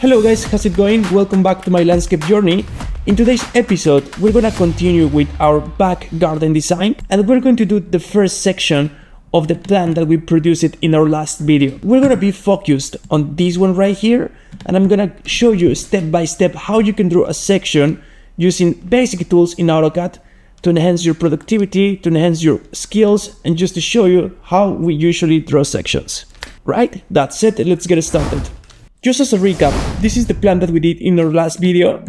Hello guys, how's it going? Welcome back to my landscape journey. In today's episode, we're gonna continue with our back garden design, and we're going to do the first section of the plan that we produced in our last video. We're gonna be focused on this one right here, and I'm gonna show you step by step how you can draw a section using basic tools in AutoCAD to enhance your productivity, to enhance your skills, and just to show you how we usually draw sections. Right? That's it, let's get started. Just as a recap, this is the plan that we did in our last video.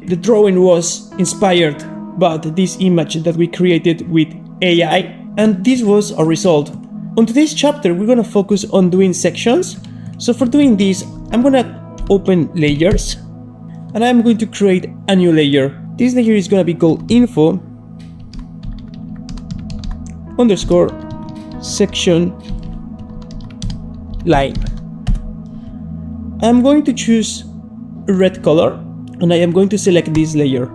The drawing was inspired by this image that we created with AI, and this was our result. On today's chapter, we're gonna focus on doing sections. So for doing this, I'm gonna open layers, and I'm going to create a new layer. This layer is gonna be called info underscore section line. I'm going to choose a red color, and I am going to select this layer.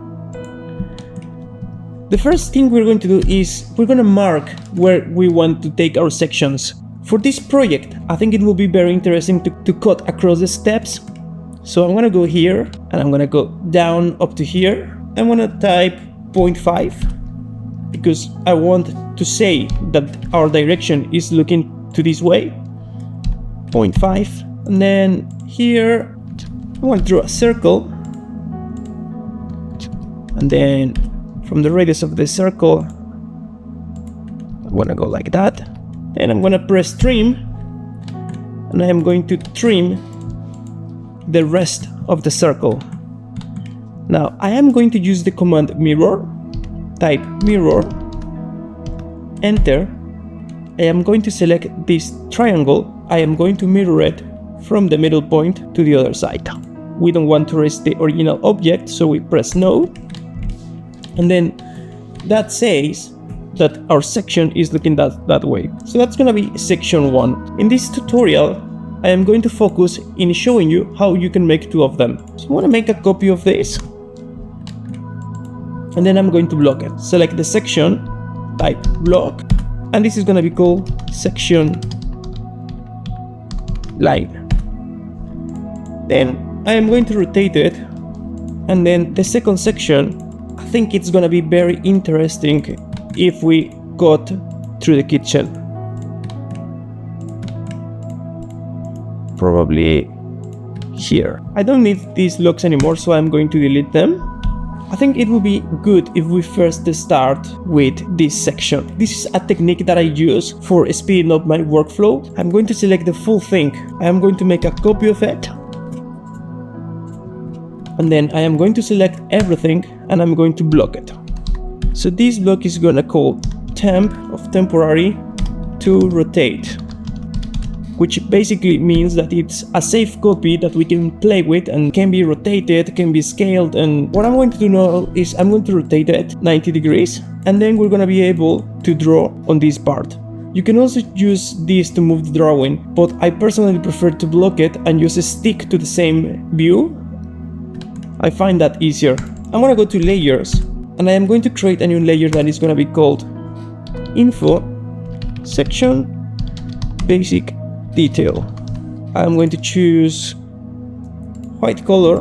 The first thing we're going to do is we're going to mark where we want to take our sections. For this project, I think it will be very interesting to cut across the steps. So I'm going to go here, and I'm going to go down up to here. I'm going to type 0.5 because I want to say that our direction is looking to this way. 0.5. And then here, I want to draw a circle. And then from the radius of the circle, I want to go like that. And I'm going to press trim. And I am going to trim the rest of the circle. Now, I am going to use the command mirror. Type mirror. Enter. I am going to select this triangle. I am going to mirror it from the middle point to the other side. We don't want to erase the original object, so we press no. And then that says that our section is looking that way. So that's gonna be section 1. In this tutorial, I am going to focus in showing you how you can make 2 of them. So I want to make a copy of this. And then I'm going to block it. Select the section, type block, and this is gonna be called section line. Then I am going to rotate it, and then the second section, I think it's gonna be very interesting if we cut through the kitchen. Probably here. I don't need these blocks anymore, so I'm going to delete them. I think it would be good if we first start with this section. This is a technique that I use for speeding up my workflow. I'm going to select the full thing. I am going to make a copy of it. And then I am going to select everything, and I'm going to block it. So this block is gonna call temp of temporary to rotate, which basically means that it's a safe copy that we can play with and can be rotated, can be scaled. And what I'm going to do now is I'm going to rotate it 90 degrees, and then we're gonna be able to draw on this part. You can also use this to move the drawing, but I personally prefer to block it and just stick to the same view. I find that easier. I'm gonna go to layers, and I am going to create a new layer that is gonna be called info section basic detail. I'm going to choose white color.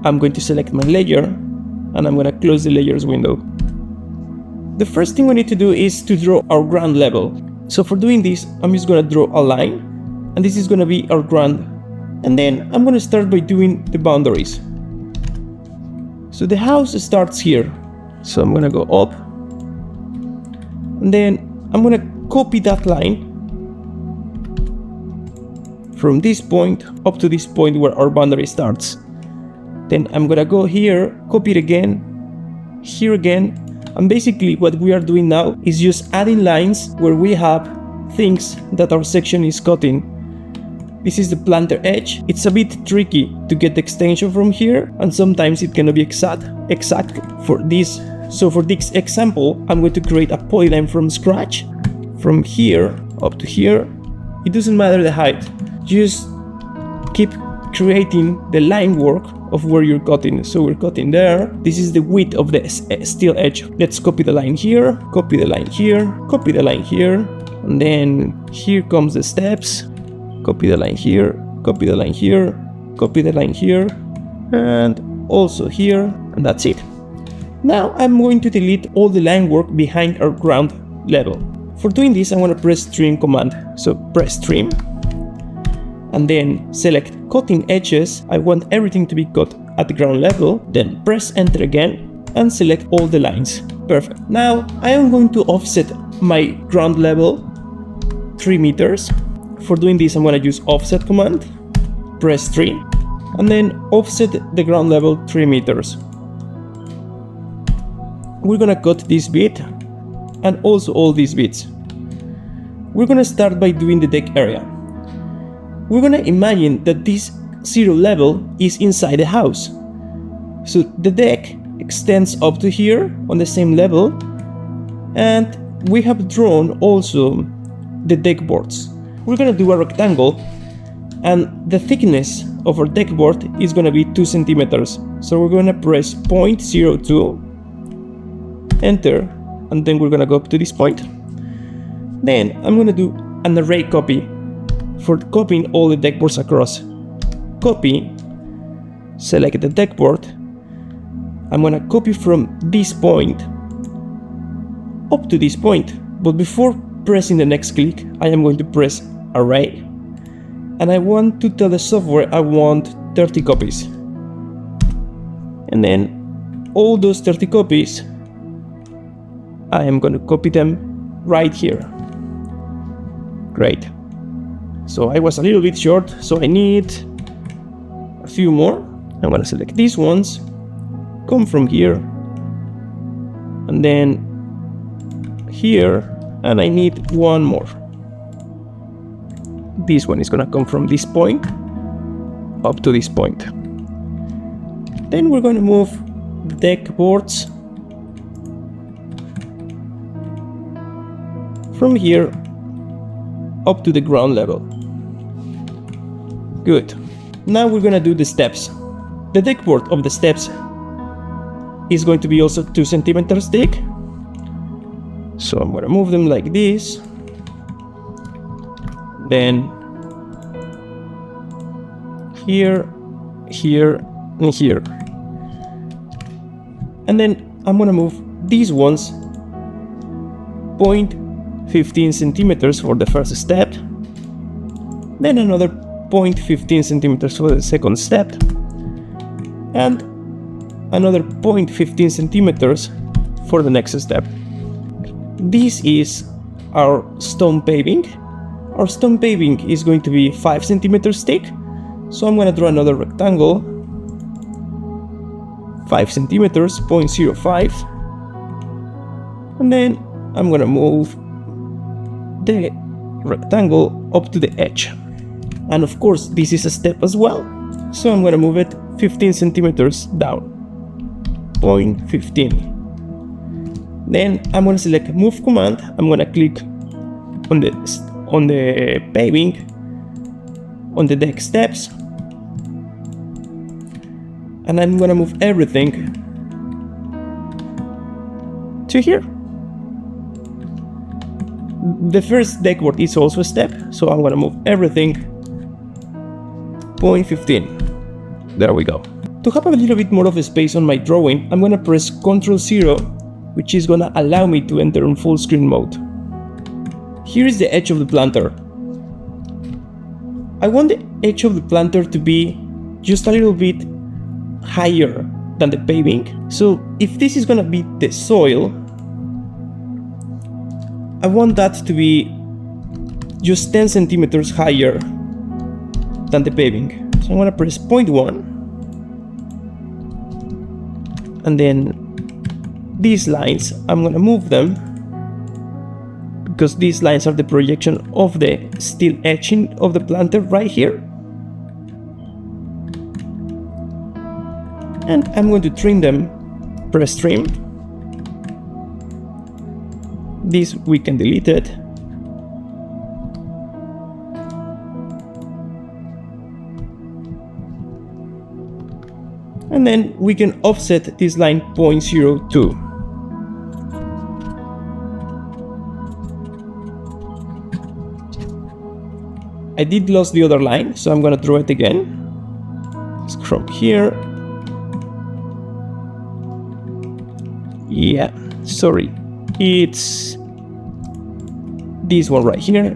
I'm going to select my layer, and I'm going to close the layers window. The first thing we need to do is to draw our ground level. So for doing this, I'm just going to draw a line, and this is going to be our ground. And then I'm going to start by doing the boundaries. So the house starts here. So I'm going to go up, and then I'm going to copy that line from this point up to this point where our boundary starts. Then I'm gonna go here, copy it again, here again, and basically what we are doing now is just adding lines where we have things that our section is cutting. This is the planter edge. It's a bit tricky to get the extension from here, and sometimes it cannot be exact for this. So for this example, I'm going to create a polyline from scratch, from here up to here. It doesn't matter the height. Just keep creating the line work of where you're cutting. So we're cutting there. This is the width of the steel edge. Let's copy the line here, copy the line here, copy the line here, and then here comes the steps. Copy the line here, copy the line here, copy the line here and also here, and that's it. Now I'm going to delete all the line work behind our ground level. For doing this, I want to press trim command. So press trim and then select cutting edges. I want everything to be cut at the ground level. Then press enter again and select all the lines. Perfect. Now I am going to offset my ground level 3 meters. For doing this, I'm going to use offset command, press 3, and then offset the ground level 3 meters. We're going to cut this bit and also all these bits. We're going to start by doing the deck area. We're going to imagine that this 0 level is inside the house. So the deck extends up to here on the same level, and we have drawn also the deck boards. We're going to do a rectangle, and the thickness of our deck board is going to be 2 centimeters. So we're going to press 0.02, enter, and then we're going to go up to this point. Then I'm going to do an array copy for copying all the deck boards across. Copy, select the deck board. I'm going to copy from this point up to this point, but before pressing the next click, I am going to press array, and I want to tell the software I want 30 copies, and then all those 30 copies I am going to copy them right here. Great. So I was a little bit short, so I need a few more. I'm going to select these ones, come from here, and then here, and I need one more. This one is going to come from this point up to this point. Then we're going to move the deck boards from here up to the ground level. Good. Now we're going to do the steps. The deck board of the steps is going to be also 2 centimeters thick. So I'm going to move them like this. Then here, here, and here. And then I'm going to move these ones 0.15 centimeters for the first step. Then another 0.15 centimeters for the second step. And another 0.15 centimeters for the next step. This is our stone paving. Our stone paving is going to be 5 centimeters thick. So I'm going to draw another rectangle, 5 centimeters, 0.05. And then I'm going to move the rectangle up to the edge. And of course, this is a step as well. So I'm going to move it 15 centimeters down, 0.15. Then I'm going to select move command. I'm going to click on the paving, on the deck steps, and I'm going to move everything to here. The first deck board is also a step, so I'm going to move everything 0.15. There we go. To have a little bit more of a space on my drawing, I'm going to press Ctrl+0, which is going to allow me to enter on full screen mode. Here is the edge of the planter. I want the edge of the planter to be just a little bit higher than the paving. So if this is going to be the soil, I want that to be just 10 centimeters higher than the paving. So I'm going to press 0.1, and then these lines, I'm going to move them because these lines are the projection of the steel etching of the planter right here. And I'm going to trim them, press trim. This we can delete it. And then we can offset this line 0.02. I did lose the other line, so I'm going to draw it again. from here. Yeah, sorry, it's this one right here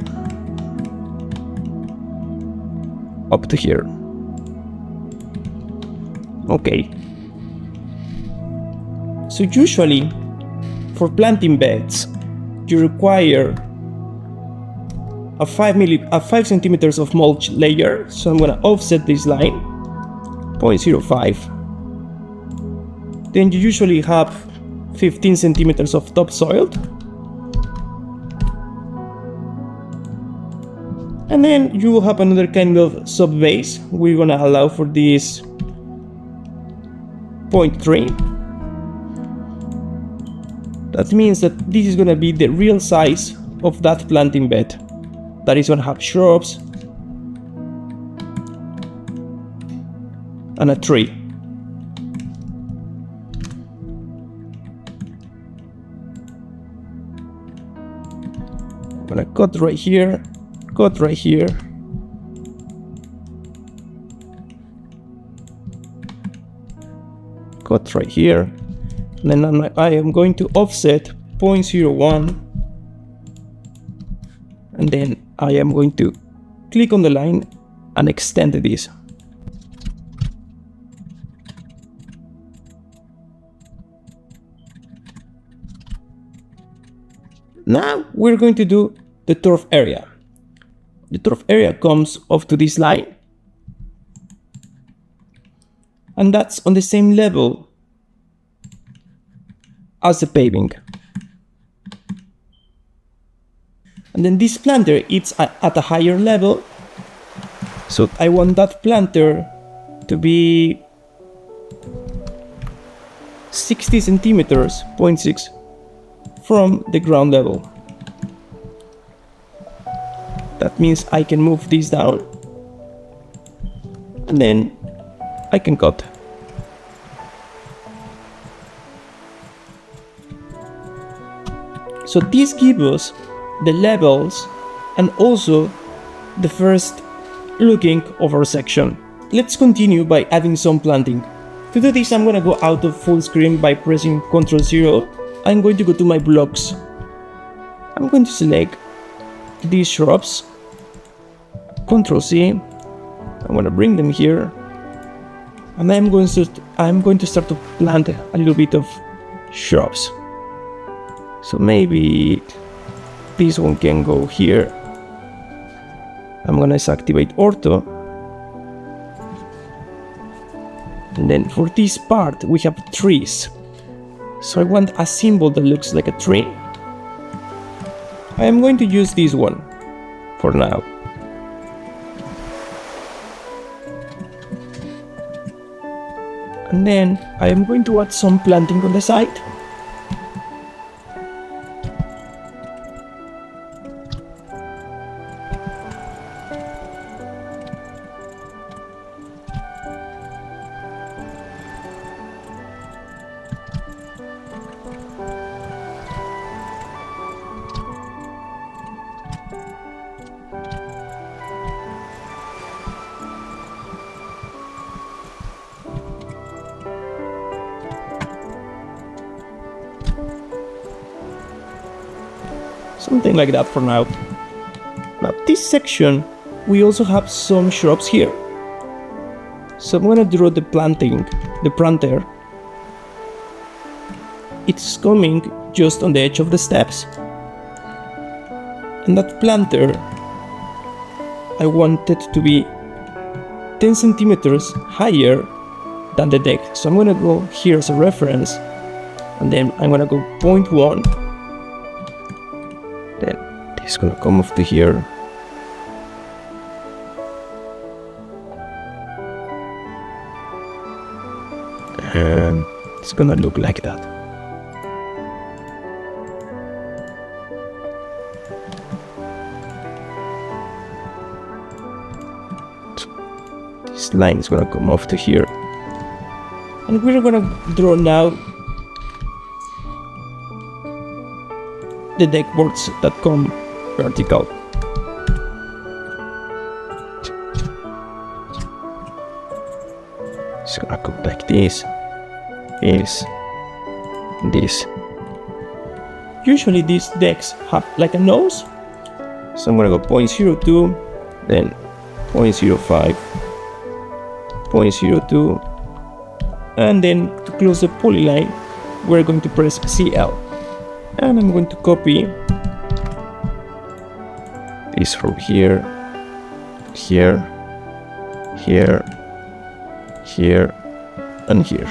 up to here. Okay, so usually for planting beds you require a 5 centimeters of mulch layer, so I'm gonna offset this line 0.05. Then you usually have 15 centimeters of topsoil, and then you will have another kind of sub base. We're gonna allow for this 0.3. That means that this is gonna be the real size of that planting bed. That is gonna have shrubs and a tree. I'm gonna cut right here, cut right here. Cut right here. And then I am going to offset 0.01. And then I am going to click on the line and extend this. Now we're going to do the turf area. The turf area comes off to this line, and that's on the same level as the paving. And then this planter, it's at a higher level, so I want that planter to be 60 centimeters, 0.6, from the ground level. That means I can move this down, and then I can cut. So this gives us the levels and also the first looking of our section. Let's continue by adding some planting. To do this, I'm gonna go out of full screen by pressing Ctrl+0. I'm going to go to my blocks. I'm going to select these shrubs, Ctrl+C. I'm gonna bring them here, and I'm going to start to plant a little bit of shrubs. So maybe this one can go here. I'm gonna activate Ortho. And then for this part we have trees. So I want a symbol that looks like a tree. I am going to use this one for now. And then I am going to add some planting on the side. Something like that for now. Now this section, we also have some shrubs here. So I'm gonna draw the planter. It's coming just on the edge of the steps. And that planter, I want it to be 10 centimeters higher than the deck. So I'm gonna go here as a reference, and then I'm gonna go 0.1. Then it's gonna come off to here. And it's gonna look like that. So this line is gonna come off to here. And we're gonna draw now the deck boards that come vertical. It's gonna go like this, this. Usually these decks have like a nose, so I'm gonna go 0.02, then 0.05, 0.02, and then to close the polyline, we're going to press CL, and I'm going to copy this from here, here, here, here, and here.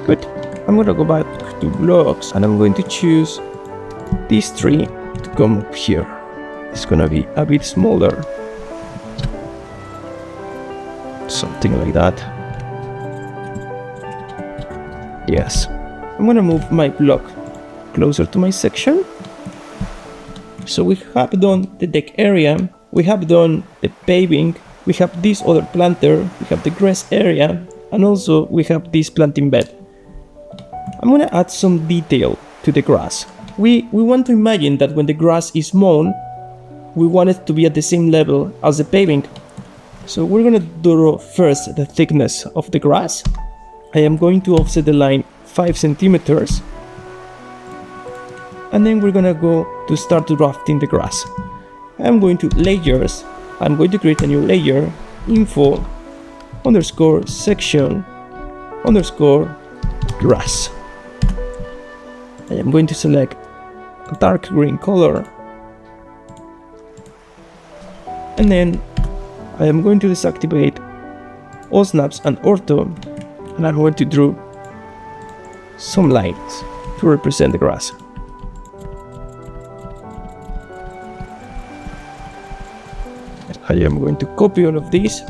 Good. I'm gonna go back to blocks, and I'm going to choose these three to come up here. It's gonna be a bit smaller, something like that. Yes. I'm gonna move my block closer to my section. So we have done the deck area, we have done the paving, we have this other planter, we have the grass area, and also we have this planting bed. I'm gonna add some detail to the grass. We want to imagine that when the grass is mown, we want it to be at the same level as the paving. So we're gonna draw first the thickness of the grass. I am going to offset the line 5 centimeters. And then we're gonna go to start drafting the grass. I'm going to layers. I'm going to create a new layer, info, underscore section, underscore grass. I am going to select a dark green color, and then I am going to deactivate all snaps and ortho, and I'm going to draw some lines to represent the grass. I am going to copy all of these.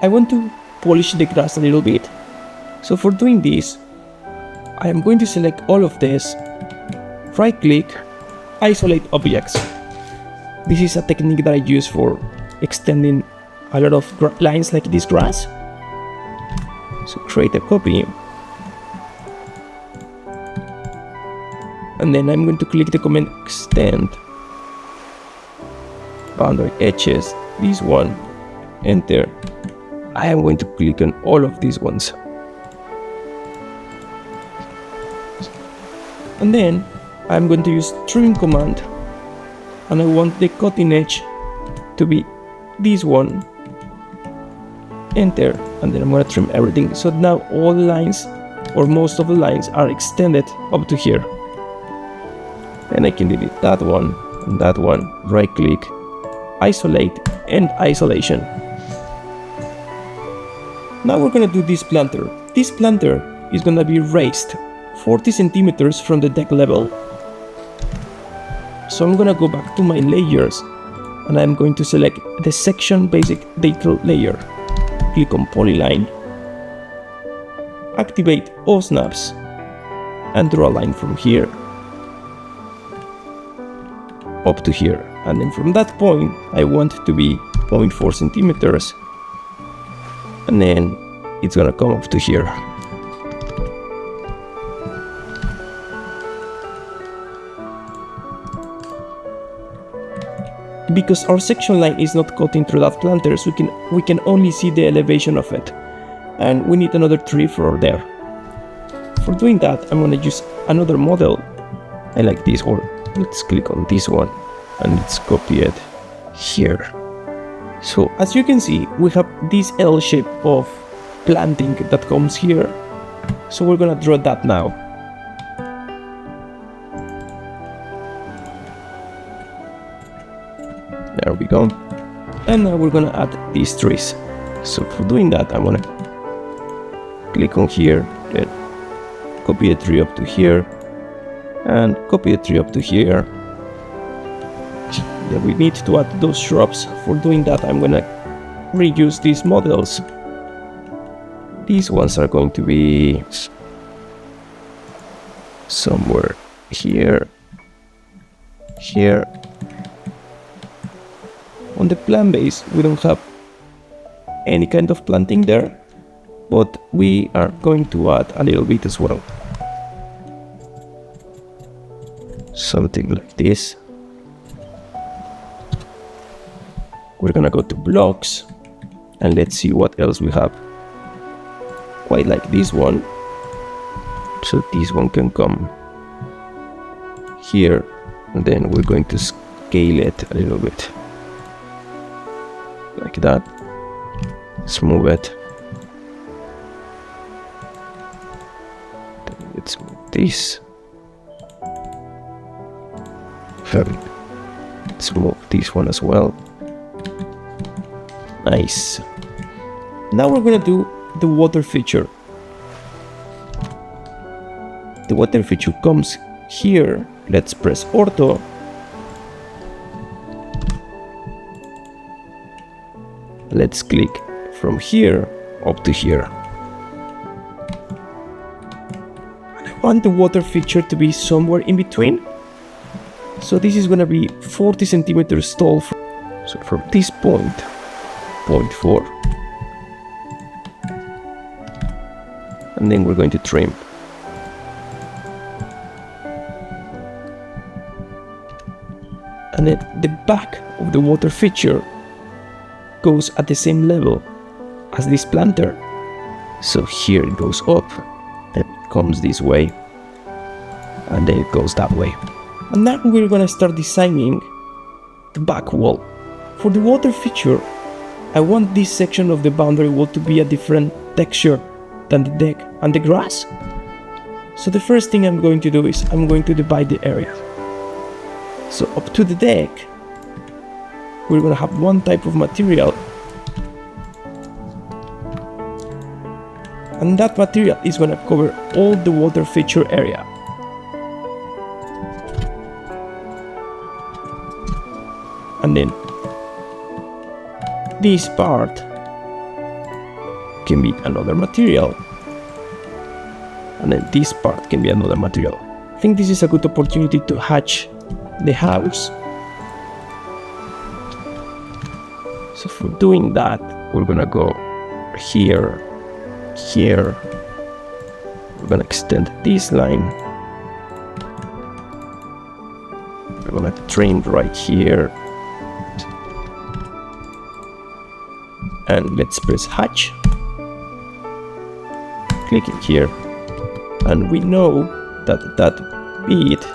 I want to polish the grass a little bit. So for doing this, I am going to select all of this, right click, isolate objects. This is a technique that I use for extending a lot of lines like this grass. So create a copy. And then I'm going to click the command extend, boundary edges, this one, enter. I am going to click on all of these ones. And then I'm going to use trim command, and I want the cutting edge to be this one, enter, and then I'm going to trim everything. So now all the lines, or most of the lines, are extended up to here. Then I can delete that one and that one, right click, isolate, and isolation. Now we're going to do this planter. This planter is going to be raised 40 centimeters from the deck level. So I'm going to go back to my layers, and I'm going to select the section basic detail layer. Click on polyline, activate all snaps, and draw a line from here up to here. And then from that point, I want it to be 0.4 centimeters. And then it's gonna come up to here. Because our section line is not cutting through that planter, so we can only see the elevation of it, and we need another tree for there. For doing that, I'm gonna use another model. I like this one. Let's click on this one and let's copy it here. So as you can see, we have this L shape of planting that comes here. So we're gonna draw that now. There we go. And now we're gonna add these trees. So for doing that, I'm gonna click on here, then copy the tree up to here, and copy the tree up to here. Yeah, we need to add those shrubs. For doing that, I'm gonna reuse these models. These ones are going to be somewhere here, here, On the plant base, we don't have any kind of planting there, but we are going to add a little bit as well. Something like this. We're gonna go to blocks and let's see what else we have. Quite like this one. So this one can come here, and then we're going to scale it a little bit. Like that. Let's move it. Then let's move this. Let's move this one as well. Nice. Now we're gonna do the water feature. The water feature comes here. Let's press Ortho. Let's click from here up to here. And I want the water feature to be somewhere in between. So this is gonna be 40 centimeters tall. So from this point, 0.4. And then we're going to trim. And then the back of the water feature goes at the same level as this planter. So here it goes up, and it comes this way, and then it goes that way. And now we're gonna start designing the back wall. For the water feature, I want this section of the boundary wall to be a different texture than the deck and the grass. So the first thing I'm going to do is I'm going to divide the area. So up to the deck, we're gonna have one type of material, and that material is gonna cover all the water feature area. And then this part can be another material, and then this part can be another material. I think this is a good opportunity to hatch the house. So for doing that, we're gonna go here, here. We're gonna extend this line. We're gonna trim right here. And let's press hatch. Clicking here. And we know that that bit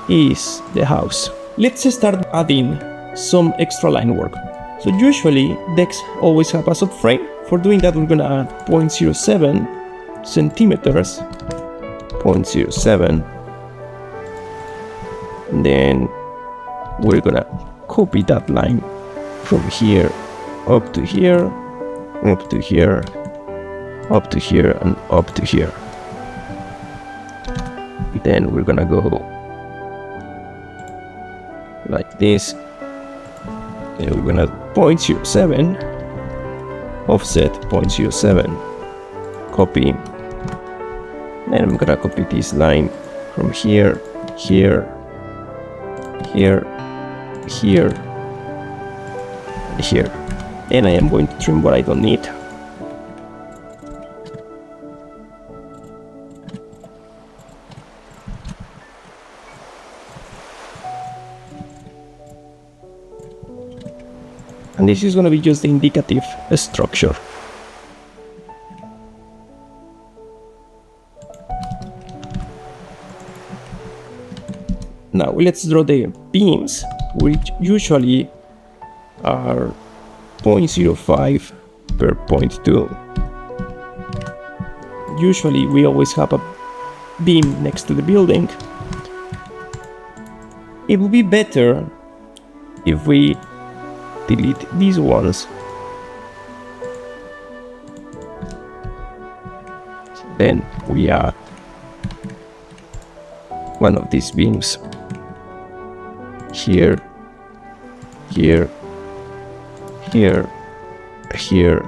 is the house. Let's start adding some extra line work. So usually decks always have a subframe. For doing that, we're gonna add 0.07 centimeters, 0.07, and then we're gonna copy that line from here up to here, up to here, up to here, and up to here. Then we're gonna go like this. And we're gonna 0.07, offset 0.07, copy. Then I'm gonna copy this line from here, here, here, here, and here. And I am going to trim what I don't need. And this is going to be just the indicative structure. Now let's draw the beams, which usually are 0.05 per 0.2. Usually we always have a beam next to the building. It would be better if we delete these ones. Then we add one of these beams here, here, here, here,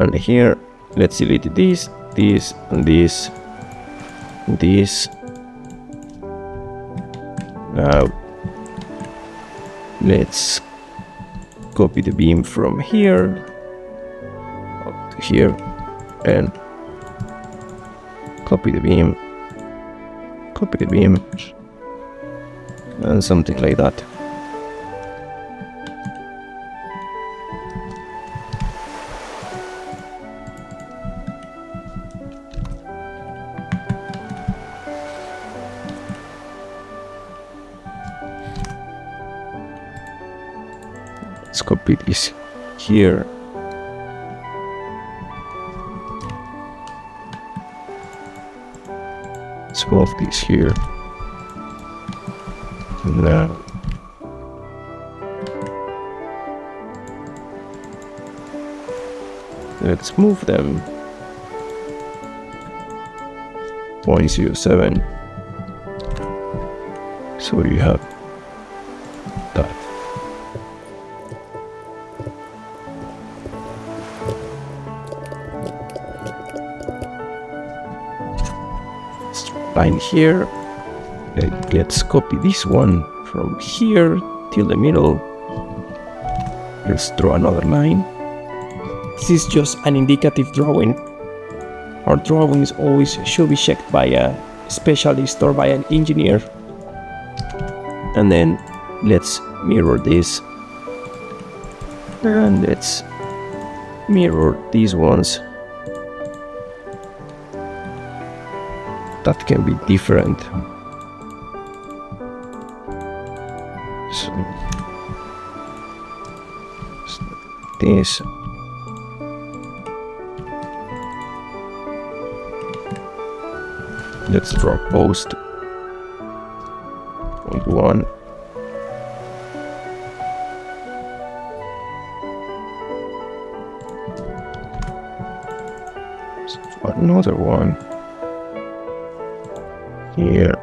and here. Let's delete this, this, and this, and this. Now Let's copy the beam from here up to here and copy the beam, and something like that. Let's copy this here. Let's move this here. Now let's move them 0.07. So you have that. Line here. Let's copy this one from here till the middle. Let's draw another line. This is just an indicative drawing. Our drawings always should be checked by a specialist or by an engineer. And then let's mirror this. And let's mirror these ones. That can be different. So this. Let's draw post. Point 1. Let's draw another one. Here,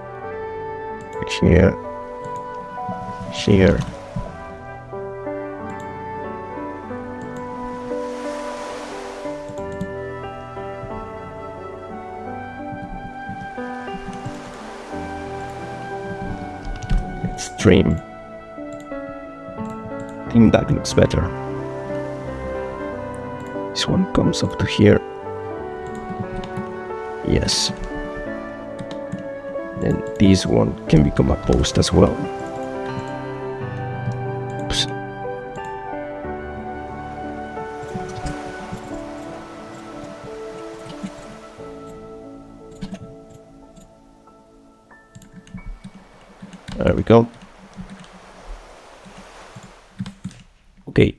here, here. Let's trim. I think that looks better. This one comes up to here. Yes. And this one can become a post as well. Oops. There we go. Okay,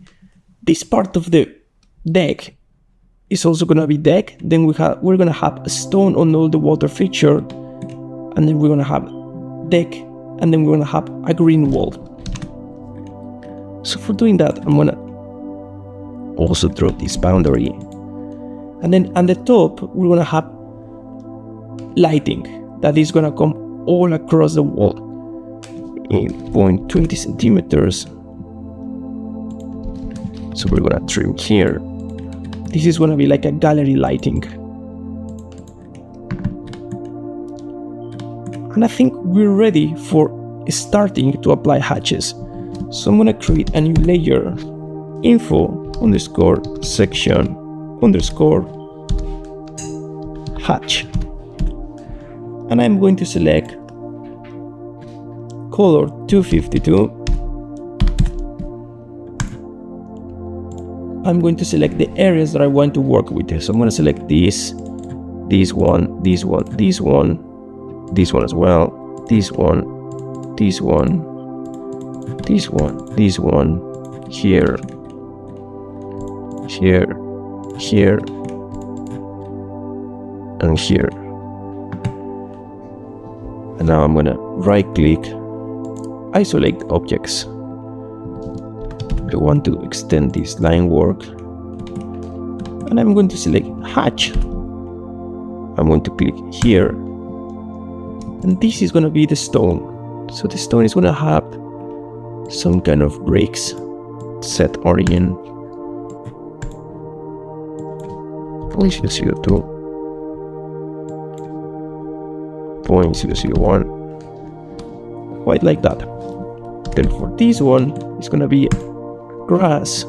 this part of the deck is also gonna be deck. Then we're gonna have a stone on all the water feature. And then we're gonna have deck, and then we're gonna have a green wall. So for doing that, I'm gonna also draw this boundary. And then on the top, we're gonna have lighting that is gonna come all across the wall in 0.20 centimeters. So we're gonna trim here. This is gonna be like a gallery lighting. And I think we're ready for starting to apply hatches. So I'm gonna create a new layer, info_section_hatch. And I'm going to select color 252. I'm going to select the areas that I want to work with. So I'm going to select this one, this one, this one, this one as well, this one, this one, this one, this one, here, here, here, and here. And now I'm gonna right click, isolate objects. I want to extend this line work, and I'm going to select hatch. I'm going to click here, and this is going to be the stone. So the stone is going to have some kind of breaks. Set origin 0.002, 0.001, quite like that. Then for this one, it's gonna be grass,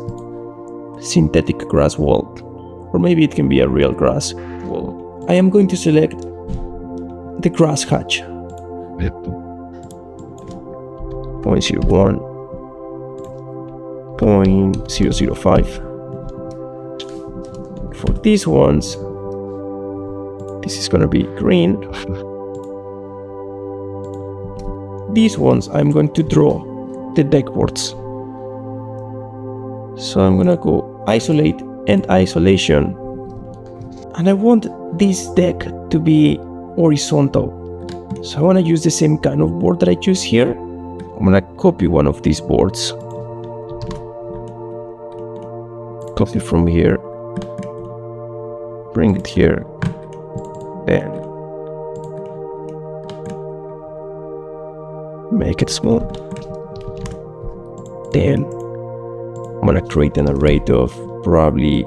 synthetic grass wall, or maybe it can be a real grass wall. I am going to select the grass hatch. 0.01, 0.005. For these ones, this is gonna be green. These ones I'm going to draw the deckboards. So I'm gonna go isolate and isolation. And I want this deck to be horizontal. So I wanna use the same kind of board that I choose here. I'm gonna copy one of these boards. Copy from here. Bring it here. Then make it small. Then I'm gonna create an array of probably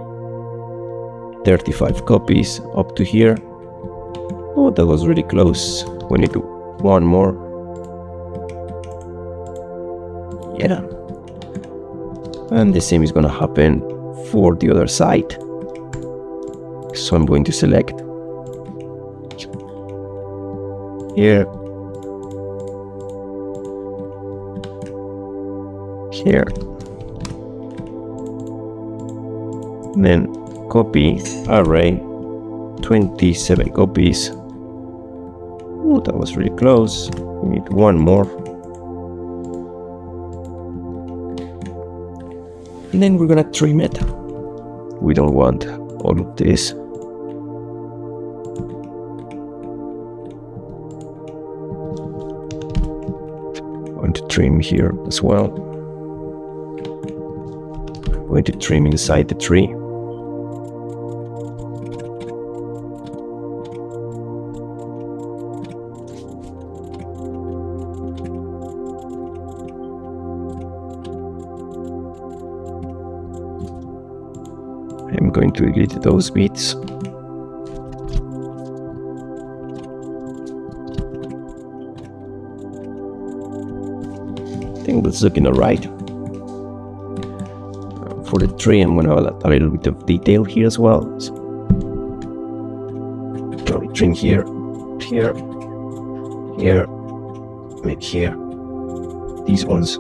35 copies up to here. Oh, that was really close. We need one more. Yeah. And the same is gonna happen for the other side. So I'm going to select here, here, and then copy array 27 copies. Oh, that was really close. We need one more. And then we're gonna trim it. We don't want all of this. I'm going to trim here as well. I'm going to trim inside the tree. I'm going to delete those bits. I think that's looking alright. For the tree, I'm going to add a little bit of detail here as well. So, probably trim here, here, here, and here. These ones,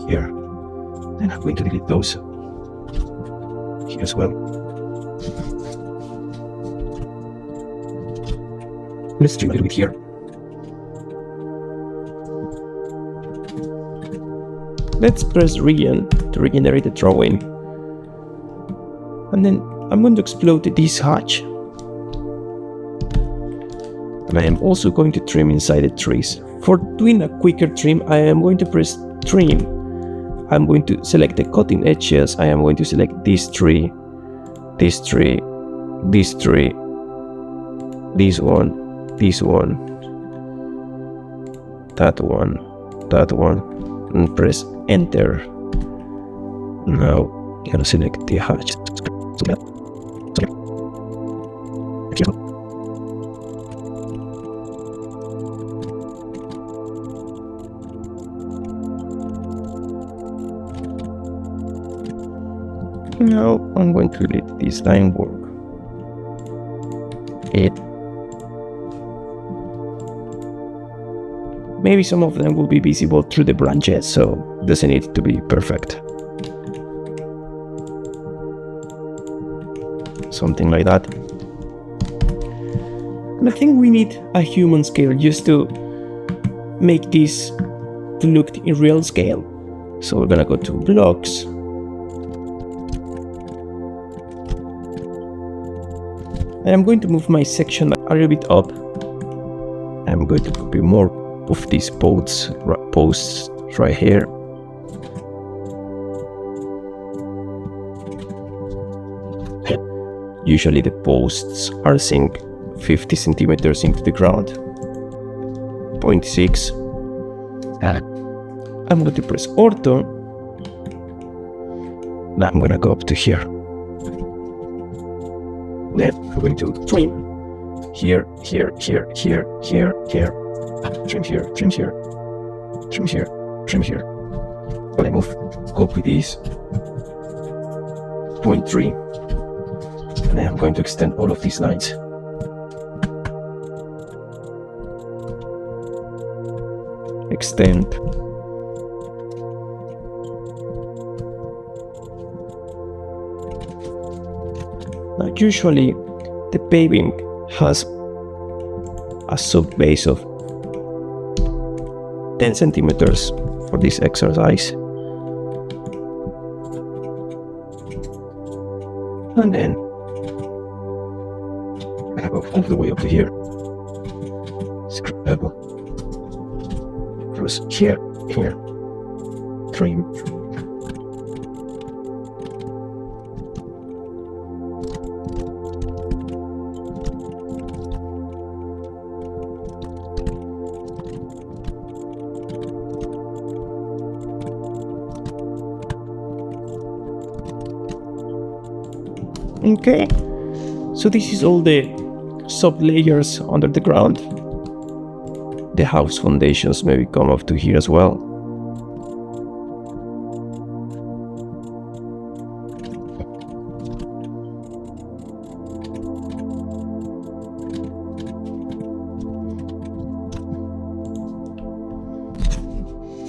here. And I'm going to delete those here as well. Let's trim a little bit here. Let's press Region to regenerate the drawing. And then I'm going to explode this hatch. And I am also going to trim inside the trees. For doing a quicker trim, I am going to press Trim. I'm going to select the cutting edges. I am going to select this tree, this tree, this tree, this one, that one, and press Enter. Now I'm gonna select the hatch. Now I'm going to let this line work. Maybe some of them will be visible through the branches, so it doesn't need to be perfect. Something like that. And I think we need a human scale just to make this to look in real scale. So we're gonna go to blocks. And I'm going to move my section a little bit up. I'm going to copy more of these posts right here. Usually the posts are sink 50 centimeters into the ground. 0.6. I'm going to press Ortho. Now I'm going to go up to here. Then I'm going to trim here, here, here, here, here, here. trim here, trim here, trim here, trim here. When I move, copy this 0.3, and then I'm going to extend all of these lines. Extend. Now usually the paving has a sub base of 10 centimeters for this exercise, and then I go all the way up to here, scrap cross here, here, trim. Okay, so this is all the sub layers under the ground. The house foundations maybe come up to here as well.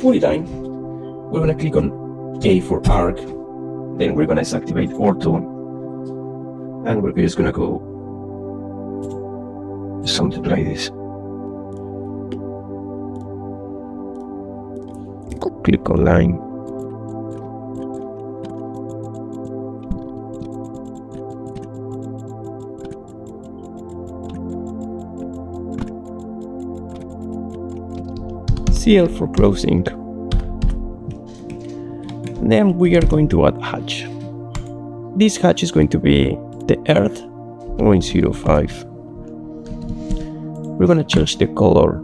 Fully done. We're gonna click on A for arc, then we're gonna activate Ortho, and we're just gonna go something like this. Click on line. CL for closing. And then we are going to add hatch. This hatch is going to be the earth 0.05. We're gonna change the color,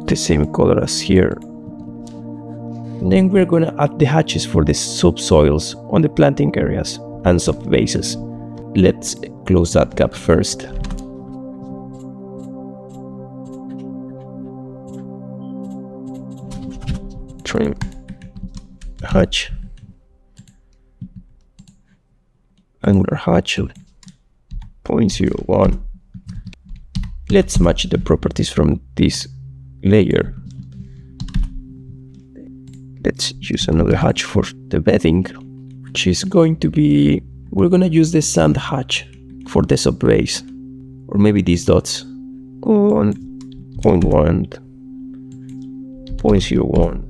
the same color as here. And then we're gonna add the hatches for the subsoils on the planting areas and sub bases. Let's close that gap first. Trim, hatch, angular hatch 0.01. Let's match the properties from this layer. Let's use another hatch for the bedding, which is going to be, we're gonna use the sand hatch for the sub base, or maybe these dots 1.1, 0.01.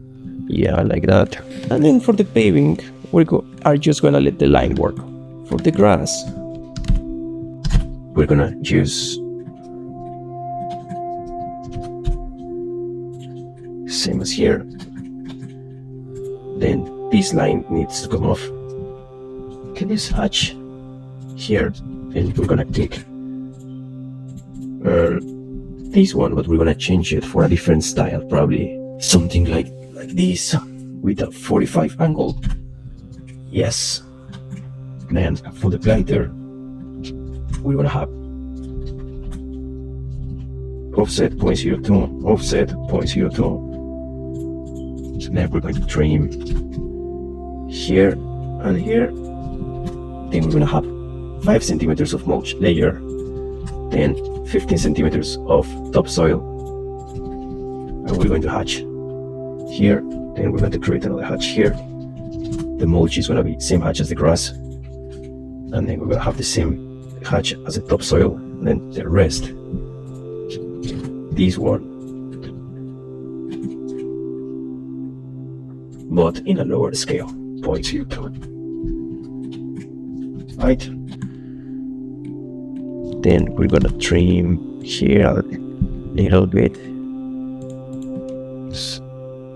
Yeah, like that. And then for the paving, we are just gonna let the line work. For the grass, we're gonna use same as here. Then this line needs to come off. Okay, this hatch here, and we're gonna click this one, but we're gonna change it for a different style, probably something like this with a 45 angle. Yes. Then for the planter, we're gonna have offset 0.02, offset 0.02. So then we're going to trim here and here. Then we're gonna have 5 centimeters of mulch layer, then 15 centimeters of topsoil, and we're going to hatch here. Then we're going to create another hatch here. The mulch is going to be same hatch as the grass, and then we're going to have the same hatch as the topsoil, and then the rest, this one, but in a lower scale, 0.02. Right. Then we're gonna trim here a little bit,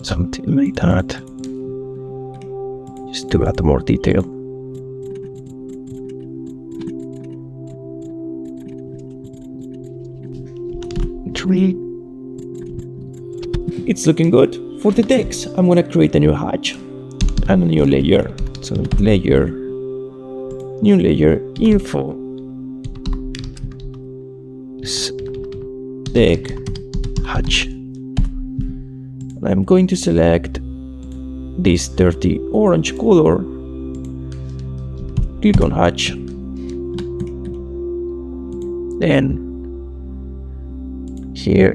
something like that, just to add more detail. Trim. It's looking good. For the decks, I'm gonna create a new hatch and a new layer. So layer, new layer, info, deck hatch. And I'm going to select this dirty orange color, click on hatch, then here,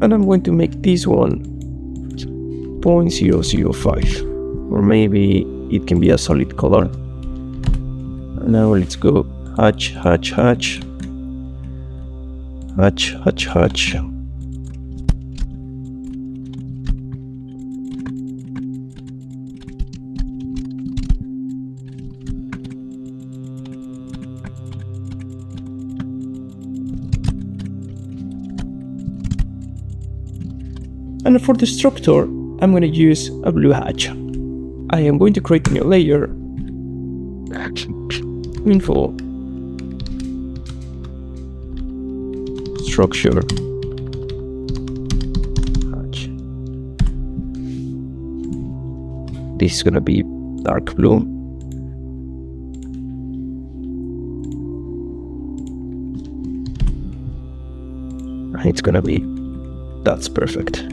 and I'm going to make this one 0.005, or maybe it can be a solid color. Now let's go hatch, hatch, hatch, hatch, hatch, hatch. And for the structure, I'm going to use a blue hatch. I am going to create a new layer. Info. Structure. Hatch. This is going to be dark blue. And it's going to be, that's perfect.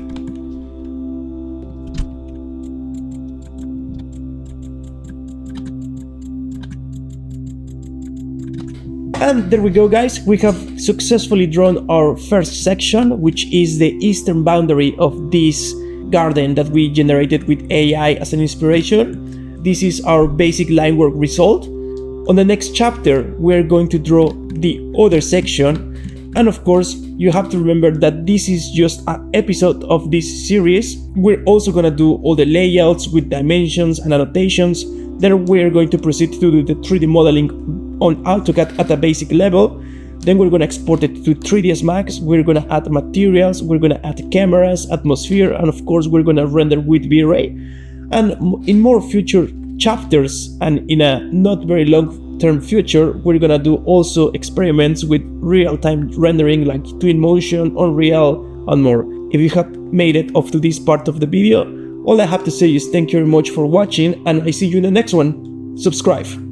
And there we go, guys, we have successfully drawn our first section, which is the eastern boundary of this garden that we generated with AI as an inspiration. This is our basic line work result. On the next chapter, we're going to draw the other section. And of course, you have to remember that this is just an episode of this series. We're also going to do all the layouts with dimensions and annotations. Then we're going to proceed to do the 3D modeling on AutoCAD at a basic level. Then we're going to export it to 3ds Max. We're going to add materials, we're going to add cameras, atmosphere, and of course we're going to render with V-Ray. And in more future chapters, and in a not very long term future, we're going to do also experiments with real-time rendering like Twinmotion, Unreal, and more. If you have made it up to this part of the video, all I have to say is thank you very much for watching, and I see you in the next one. Subscribe.